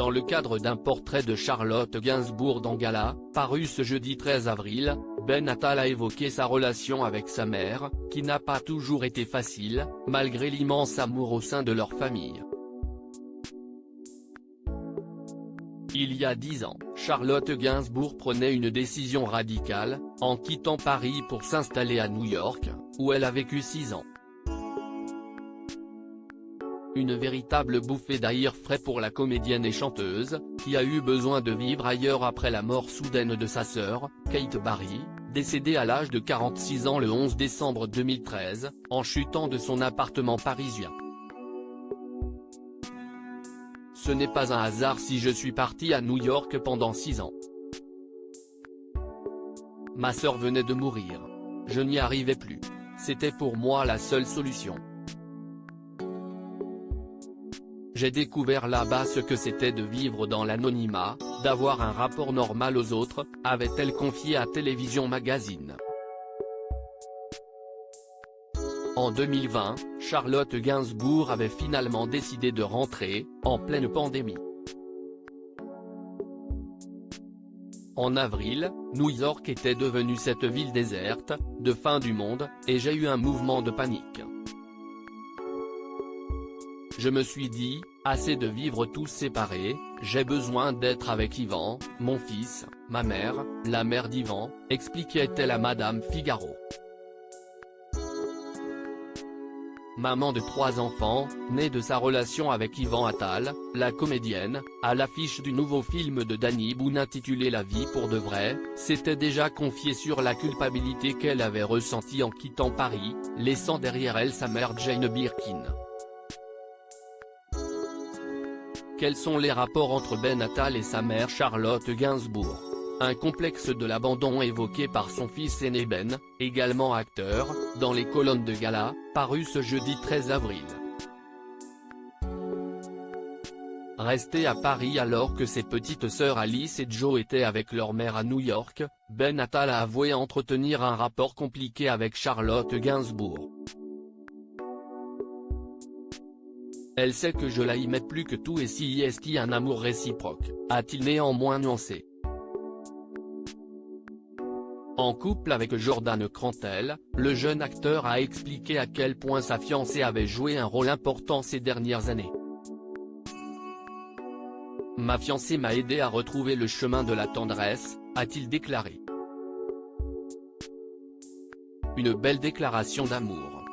Dans le cadre d'un portrait de Charlotte Gainsbourg dans Gala, paru ce jeudi 13 avril, Ben Attal a évoqué sa relation avec sa mère, qui n'a pas toujours été facile, malgré l'immense amour au sein de leur famille. Il y a 10 ans, Charlotte Gainsbourg prenait une décision radicale, en quittant Paris pour s'installer à New York, où elle a vécu 6 ans. Une véritable bouffée d'air frais pour la comédienne et chanteuse, qui a eu besoin de vivre ailleurs après la mort soudaine de sa sœur, Kate Barry, décédée à l'âge de 46 ans le 11 décembre 2013, en chutant de son appartement parisien. Ce n'est pas un hasard si je suis parti à New York pendant 6 ans. Ma sœur venait de mourir. Je n'y arrivais plus. C'était pour moi la seule solution. J'ai découvert là-bas ce que c'était de vivre dans l'anonymat, d'avoir un rapport normal aux autres, avait-elle confié à Télévision Magazine. En 2020, Charlotte Gainsbourg avait finalement décidé de rentrer, en pleine pandémie. En avril, New York était devenue cette ville déserte, de fin du monde, et j'ai eu un mouvement de panique. Je me suis dit, assez de vivre tous séparés, j'ai besoin d'être avec Yvan, mon fils, ma mère, la mère d'Yvan, expliquait-elle à Madame Figaro. Maman de 3 enfants, née de sa relation avec Yvan Attal, la comédienne, à l'affiche du nouveau film de Danny Boone intitulé La vie pour de vrai, s'était déjà confiée sur la culpabilité qu'elle avait ressentie en quittant Paris, laissant derrière elle sa mère Jane Birkin. Quels sont les rapports entre Ben Attal et sa mère Charlotte Gainsbourg? Un complexe de l'abandon évoqué par son fils aîné Ben, également acteur, dans les colonnes de Gala, paru ce jeudi 13 avril. Resté à Paris alors que ses petites sœurs Alice et Jo étaient avec leur mère à New York, Ben Attal a avoué entretenir un rapport compliqué avec Charlotte Gainsbourg. Elle sait que je la aimais plus que tout et si est un amour réciproque, a-t-il néanmoins nuancé. En couple avec Jordan Crantel, le jeune acteur a expliqué à quel point sa fiancée avait joué un rôle important ces dernières années. Ma fiancée m'a aidé à retrouver le chemin de la tendresse, a-t-il déclaré. Une belle déclaration d'amour.